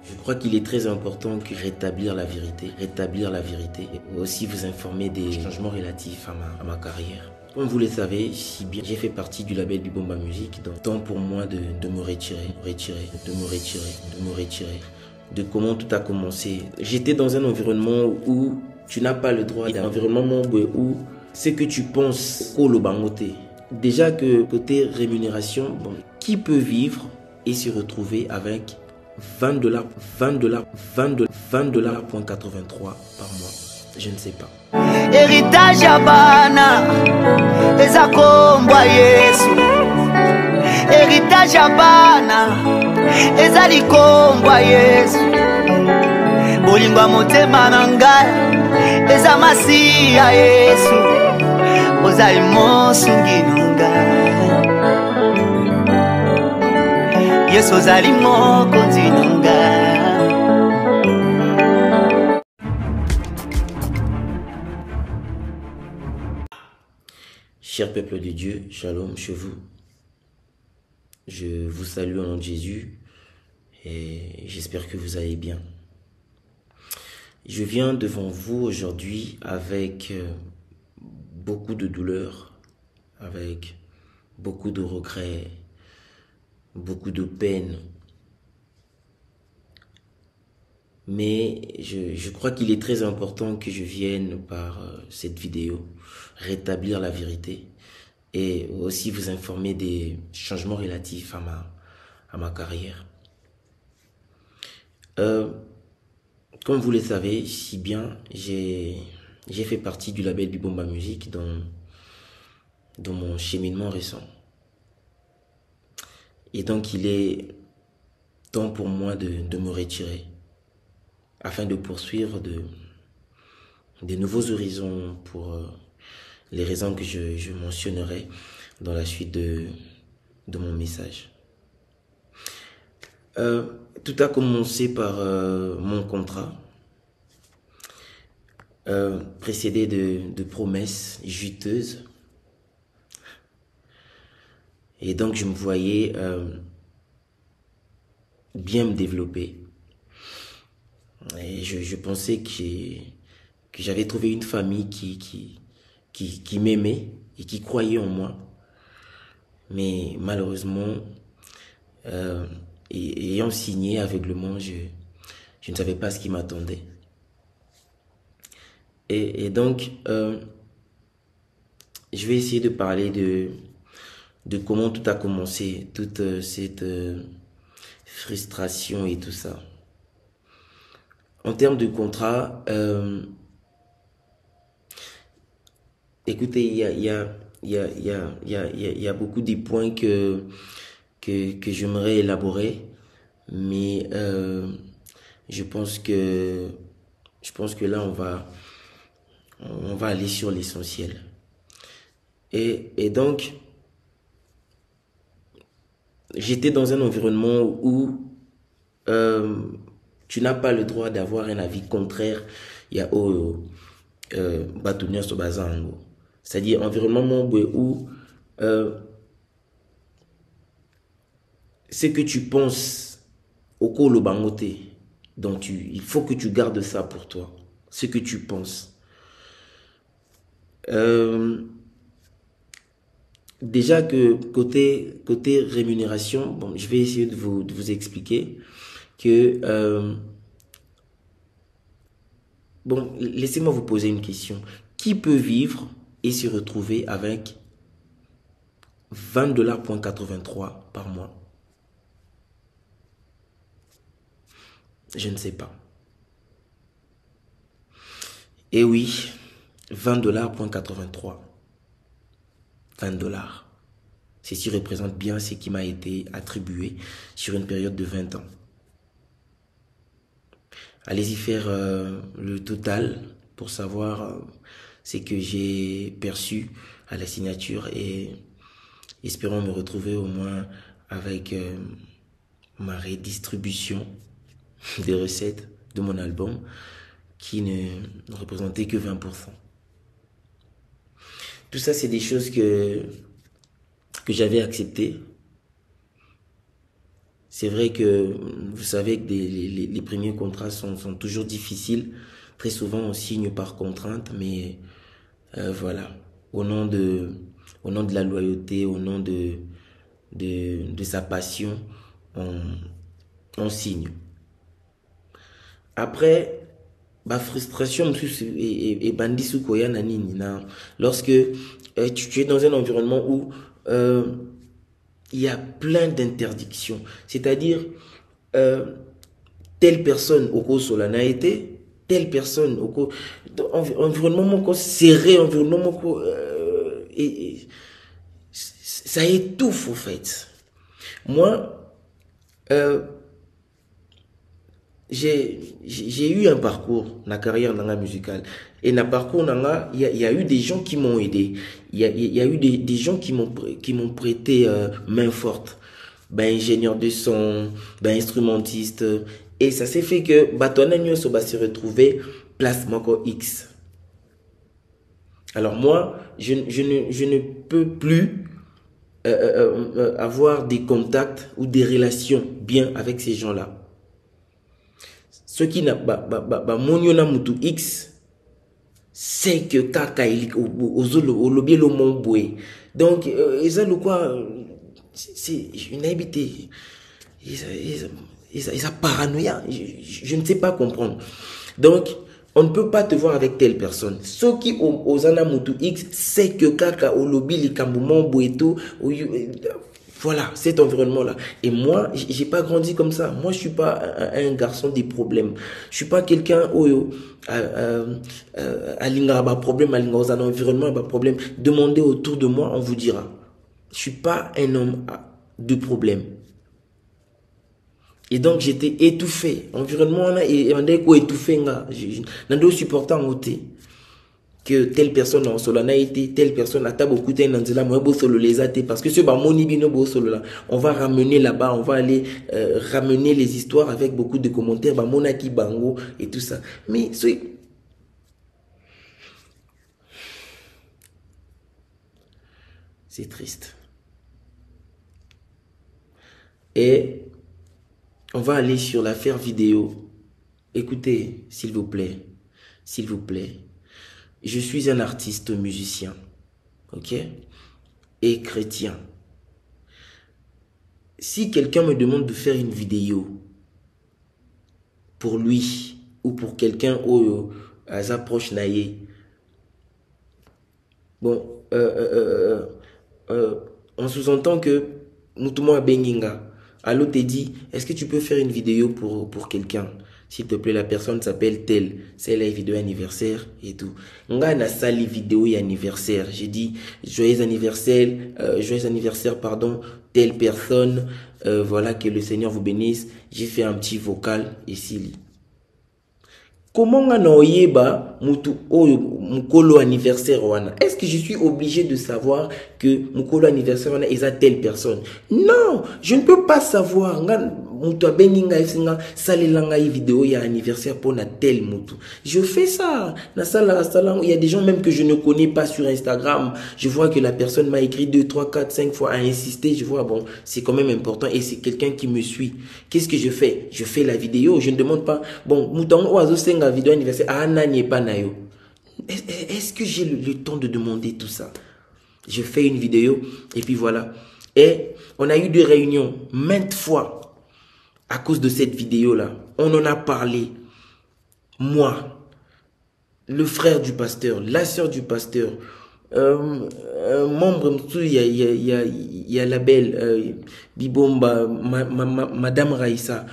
Je crois qu'il est très important que rétablir la vérité et aussi vous informer des changements relatifs à ma carrière. Comme vous le savez, si bien j'ai fait partie du label Bibomba Music, donc temps pour moi de me retirer, de comment tout a commencé. J'étais dans un environnement où tu n'as pas le droit, d'un environnement où ce que tu penses au Lobangote. Déjà que côté rémunération, bon, qui peut vivre et se retrouver avec 20 dollars, 20 dollars, 83 par mois? Je ne sais pas. Héritage abana eza kombwa Yesu. Héritage abana eza likombwa Yesu. Bolingwa motema na ngai eza masiya Yesu. Ozali mosungi na ngai Yesu ozali mokonzi na ngai. Cher peuple de Dieu, shalom chez vous. Je vous salue au nom de Jésus et j'espère que vous allez bien. Je viens devant vous aujourd'hui avec beaucoup de douleur, avec beaucoup de regrets, beaucoup de peine. Mais je crois qu'il est très important que je vienne par cette vidéo rétablir la vérité et aussi vous informer des changements relatifs à ma carrière. Comme vous le savez si bien, j'ai fait partie du label Bibomba Music dans mon cheminement récent. Et donc il est temps pour moi de me retirer afin de poursuivre de nouveaux horizons pour les raisons que je mentionnerai dans la suite de mon message. Tout a commencé par mon contrat, précédé de promesses juteuses. Et donc je me voyais bien me développer. Et je pensais que j'avais trouvé une famille qui m'aimait et qui croyait en moi. Mais malheureusement, ayant signé aveuglement, je ne savais pas ce qui m'attendait. Et donc, je vais essayer de parler de comment tout a commencé, toute cette frustration et tout ça. En termes de contrat, écoutez, il y a beaucoup de points que j'aimerais élaborer, mais je pense que là on va aller sur l'essentiel. Et donc j'étais dans un environnement où tu n'as pas le droit d'avoir un avis contraire. Il y a Batunia Sobazango. C'est-à-dire environnement où ce que tu penses au Kolo Bangote, donc il faut que tu gardes ça pour toi. Ce que tu penses. Déjà que côté rémunération, bon, je vais essayer de vous expliquer que bon, laissez-moi vous poser une question. Qui peut vivre et se retrouver avec 20 dollars 83 par mois? Je ne sais pas. Et oui, 20 dollars 83. 20 dollars. Ceci représente bien ce qui m'a été attribué sur une période de 20 ans. Allez-y faire le total pour savoir ce que j'ai perçu à la signature et espérons me retrouver au moins avec ma redistribution des recettes de mon album qui ne représentait que 20%. Tout ça, c'est des choses que j'avais acceptées. C'est vrai que vous savez que les premiers contrats sont toujours difficiles. Très souvent, on signe par contrainte, mais voilà, au nom de la loyauté, au nom de sa passion, on signe. Après, ma frustration et bandi sukoya na nini na lorsque tu es dans un environnement où il y a plein d'interdictions, c'est-à-dire telle personne au cours solana été, telle personne au cours environnement moko serré, environnement moko et ça étouffe en fait. Moi j'ai eu un parcours, ma carrière dans la musicale. Et dans le parcours, il y a eu des gens qui m'ont aidé. Il y a eu des gens qui m'ont prêté main forte. Ben, ingénieur de son, ben, instrumentiste. Et ça s'est fait que, Batoana va se retrouver place Moko X. Alors moi, je ne peux plus avoir des contacts ou des relations bien avec ces gens-là. Ce qui n'a pas mutu X, c'est que kaka au lobby le mon boué. Donc ils ont quoi, c'est une habité, ils a paranoïa, je ne sais pas comprendre. Donc on ne peut pas te voir avec telle personne. Ceux qui aux mutu X, c'est que kaka au lobby les kambouman boué tout. Voilà, cet environnement-là. Et moi, j'ai pas grandi comme ça. Moi, je suis pas un garçon des problèmes. Je suis pas quelqu'un où à l'ingaba problème, à l'ingaba un environnement, pas problème. Demandez autour de moi, on vous dira. Je suis pas un homme de problème. Et donc, j'étais étouffé. Environnement, là, et on dit quoi étouffé, n'en supporter en côté. Que telle personne en solana été, telle personne a beaucoup de nanzela, moi beau solo les athées, parce que ce bamoni bino beau solo là, on va ramener là-bas, on va aller ramener les histoires avec beaucoup de commentaires, bamona ki bango et tout ça. Mais c'est triste. Et on va aller sur l'affaire vidéo. Écoutez, s'il vous plaît, s'il vous plaît. Je suis un artiste musicien, ok, et chrétien. Si quelqu'un me demande de faire une vidéo pour lui ou pour quelqu'un au approche naïe, bon, on sous-entend que Moutouma Benginga, allo te dit, est-ce que tu peux faire une vidéo pour quelqu'un? S'il te plaît, la personne s'appelle telle. C'est la vidéo anniversaire et tout. Nga na sali vidéo anniversaire. J'ai dit joyeux anniversaire, pardon, telle personne. Voilà, que le Seigneur vous bénisse. J'ai fait un petit vocal ici. Comment nga na oyeba mutu oyo mukolo anniversaire wana? Est-ce que je suis obligé de savoir que mukolo anniversaire wana est à telle personne? Non, je ne peux pas savoir. Nga mutu abengi nga esinga salelanga vidéo ya anniversaire pour na tel mutu. Je fais ça. Na sala il y a des gens même que je ne connais pas sur Instagram. Je vois que la personne m'a écrit 2, 3, 4, 5 fois, a insisté. Je vois, bon, c'est quand même important et c'est quelqu'un qui me suit. Qu'est-ce que je fais? Je fais la vidéo. Je ne demande pas, bon, mutango oazo senga vidéo anniversaire, ah nanye pa na yo. Est-ce que j'ai le temps de demander tout ça? Je fais une vidéo et puis voilà. Et on a eu des réunions maintes fois à cause de cette vidéo-là. On en a parlé. Moi, le frère du pasteur, la sœur du pasteur, membre, il y a la belle Bibomba, Madame Raïssa,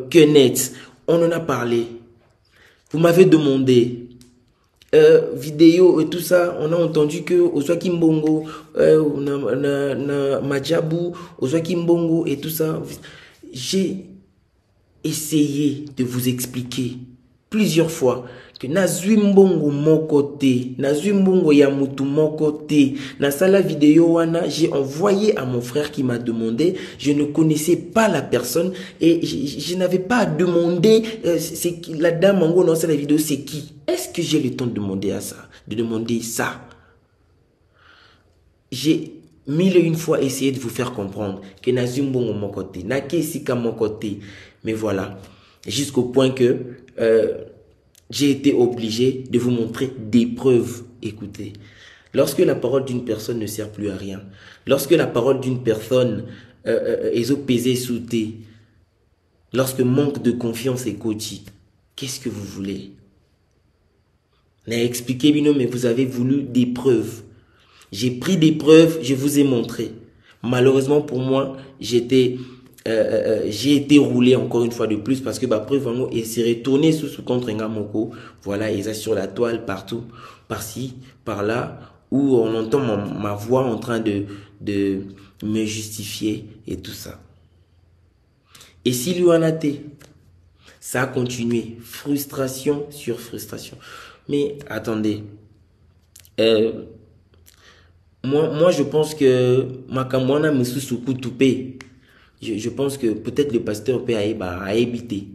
Kenneth, on en a parlé. Vous m'avez demandé vidéo et tout ça, on a entendu que Ozwaki Mbongo, Majabu, Ozwaki Mbongo et tout ça. J'ai essayé de vous expliquer plusieurs fois que nazui mbongo mon côté, nazui mbongo ya mutu mon côté. Na sala vidéo wana, j'ai envoyé à mon frère qui m'a demandé, je ne connaissais pas la personne et je n'avais pas à demander c'est la dame en gros dans la vidéo c'est qui. Est-ce que j'ai le temps de demander à ça, de demander ça? J'ai mille et une fois essayer de vous faire comprendre que Nazumbo mon côté, Nakesika mon côté. Mais voilà, jusqu'au point que j'ai été obligé de vous montrer des preuves. Écoutez, lorsque la parole d'une personne ne sert plus à rien, lorsque la parole d'une personne est pesée sous thé, lorsque manque de confiance est coachée, qu'est-ce que vous voulez? N'a expliqué, mais vous avez voulu des preuves. J'ai pris des preuves, je vous ai montré. Malheureusement pour moi, j'ai été roulé encore une fois de plus parce que ma preuve et s'est retourné sous contre Ngamoko. Voilà, ils sont sur la toile partout, par-ci, par-là, où on entend ma voix en train de me justifier et tout ça. Et si lui en a été, ça a continué, frustration sur frustration. Mais attendez, moi je pense que Makamwana Moussoussoukou Toupé, je pense que peut-être le pasteur peut habiter.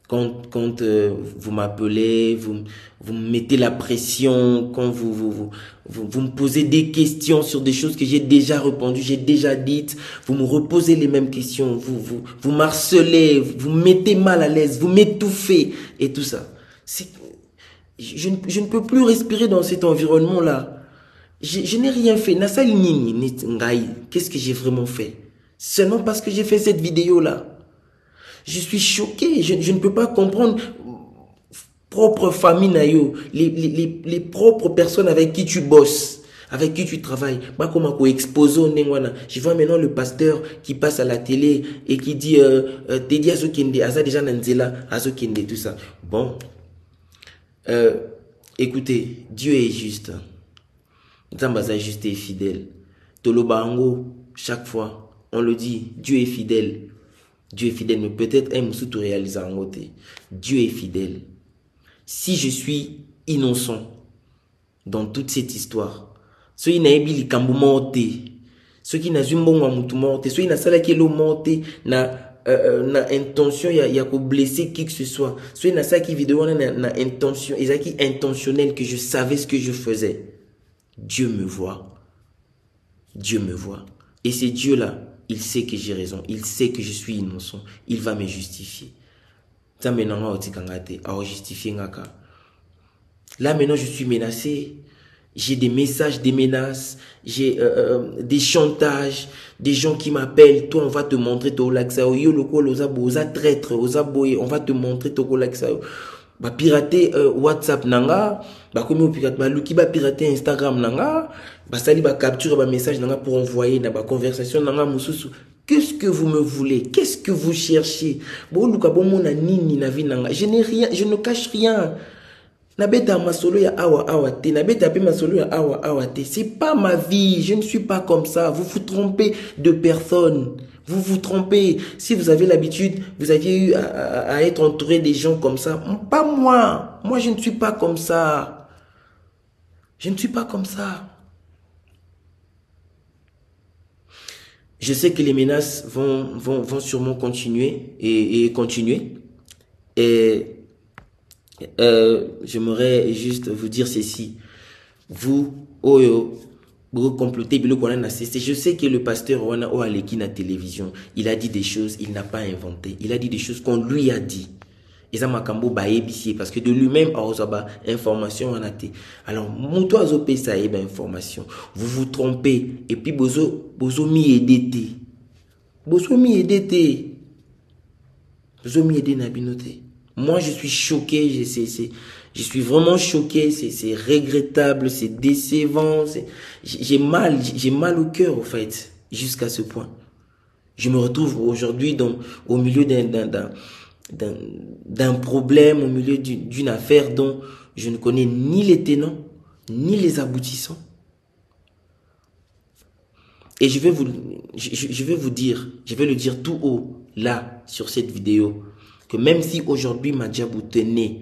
Quand vous m'appelez, vous me mettez la pression, quand vous me posez des questions sur des choses que j'ai déjà répondues, j'ai déjà dites, vous me reposez les mêmes questions, vous m'harcelez, vous me mettez mal à l'aise, vous m'étouffez et tout ça. Je ne peux plus respirer dans cet environnement-là. Je n'ai rien fait. Qu'est-ce que j'ai vraiment fait? Seulement parce que j'ai fait cette vidéo-là. Je suis choqué, je ne peux pas comprendre propre famille nayo, les propres personnes avec qui tu bosses, avec qui tu travailles. Je vois maintenant le pasteur qui passe à la télé et qui dit Tedi Azokende, Aza déjà Nanzela, Azokende, tout ça. Bon, écoutez, Dieu est juste. Zambaza est juste et fidèle. Tolobango, chaque fois, on le dit, Dieu est fidèle. Dieu est fidèle, mais peut-être un moussou tout réaliser en côté. Dieu est fidèle. Si je suis innocent dans toute cette histoire, ceux qui n'ont pas kambu morte, ceux qui n'ont pas mutu morte, ceux qui n'ont pas kelo morte, na intention ya ko blesser qui que ce soit, ceux qui n'ont pas qui vidéo na intention, ils qui intentionnel que je savais ce que je faisais. Dieu me voit. Dieu me voit. Et c'est Dieu là. Il sait que j'ai raison. Il sait que je suis innocent. Il va me justifier. Là maintenant, je suis menacé. J'ai des messages, des menaces. J'ai des chantages. Des gens qui m'appellent. Toi, on va te montrer ton laxao. Yo, loko, oza traître, oza boye. On va te montrer ton laxao. Ba pirater WhatsApp nanga. Ba komi au pirate. Ba luki ba pirater Instagram nanga. Basali ba capture ba message nanga pour envoyer na ba conversation nanga mususu. Qu'est-ce que vous me voulez? Qu'est-ce que vous cherchez? Bon luka bon mona nini na vie nanga. Je n'ai rien, je ne cache rien. Nabeta masolo ya awa te, nabeta pe masolo ya awa te. C'est pas ma vie, je ne suis pas comme ça. Vous vous trompez de personne. Vous vous trompez. Si vous avez l'habitude, vous aviez eu à être entouré des gens comme ça. Pas moi. Moi, je ne suis pas comme ça. Je ne suis pas comme ça. Je sais que les menaces vont sûrement continuer et continuer. Et j'aimerais juste vous dire ceci. Vous, vous complotez, je sais que le pasteur Wana Oaleki na télévision, il a dit des choses, il n'a pas inventé. Il a dit des choses qu'on lui a dit. Et ça m'a cambo parce que de lui-même a information en a été. Alors, mouto azopé ça information. Vous vous trompez et puis bozo mi edete. Bozo mi edete. Bozo mi edete na binote. Moi, je suis choqué, je suis vraiment choqué, c'est regrettable, c'est décevant, j'ai mal au cœur, au fait, jusqu'à ce point. Je me retrouve aujourd'hui au milieu d'un problème, au milieu d'une affaire dont je ne connais ni les tenants, ni les aboutissants. Et je vais vous dire, je vais le dire tout haut, là, sur cette vidéo, que même si aujourd'hui Madjabou tenait,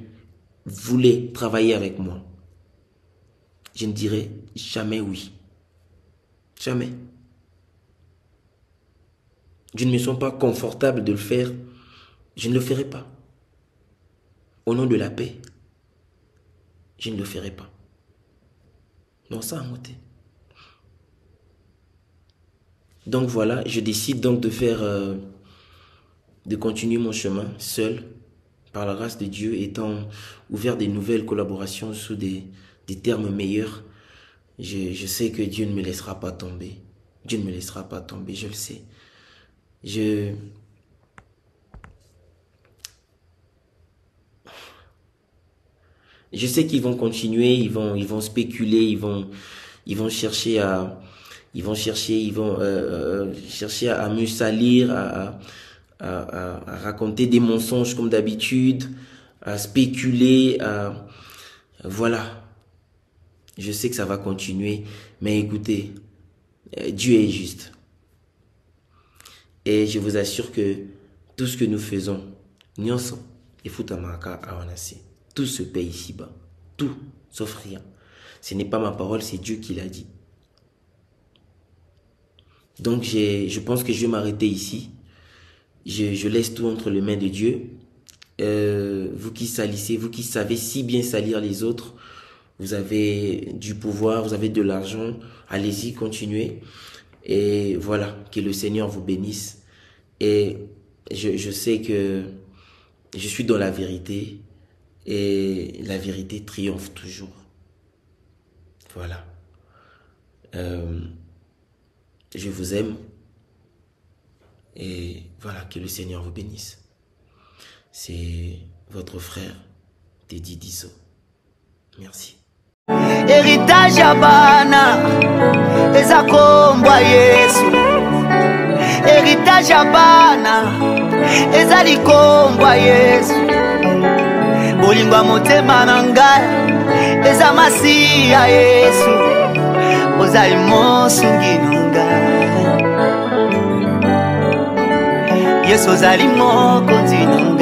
voulait travailler avec moi, je ne dirais jamais oui. Jamais. Je ne me sens pas confortable de le faire. Je ne le ferai pas. Au nom de la paix, je ne le ferai pas. Non, ça a monté. Donc voilà, je décide donc de faire, de continuer mon chemin seul, par la grâce de Dieu, étant ouvert des nouvelles collaborations sous des termes meilleurs. Je sais que Dieu ne me laissera pas tomber. Dieu ne me laissera pas tomber, je le sais. Je sais qu'ils vont continuer, ils vont spéculer, ils vont chercher à, chercher à me salir, à raconter des mensonges comme d'habitude, à spéculer, voilà. Je sais que ça va continuer, mais écoutez, Dieu est juste. Et je vous assure que tout ce que nous faisons, nyonso, et futamaka awanasi, tout se paye ici-bas. Tout, sauf rien. Ce n'est pas ma parole, c'est Dieu qui l'a dit. Donc je pense que je vais m'arrêter ici. Je laisse tout entre les mains de Dieu. Vous qui salissez, vous qui savez si bien salir les autres, vous avez du pouvoir, vous avez de l'argent, allez-y, continuez. Et voilà, que le Seigneur vous bénisse. Et je sais que je suis dans la vérité et la vérité triomphe toujours. Voilà. Je vous aime et voilà, que le Seigneur vous bénisse. C'est votre frère Teddy Diso. Merci. Héritage abana ezakombwa Yesu. Héritage abana ezalikombwa Yesu. Bolingwa motema na ngai eza masiya Yesu. Ozali mosungi na ngai Yesu ozali mokonzi na ngai.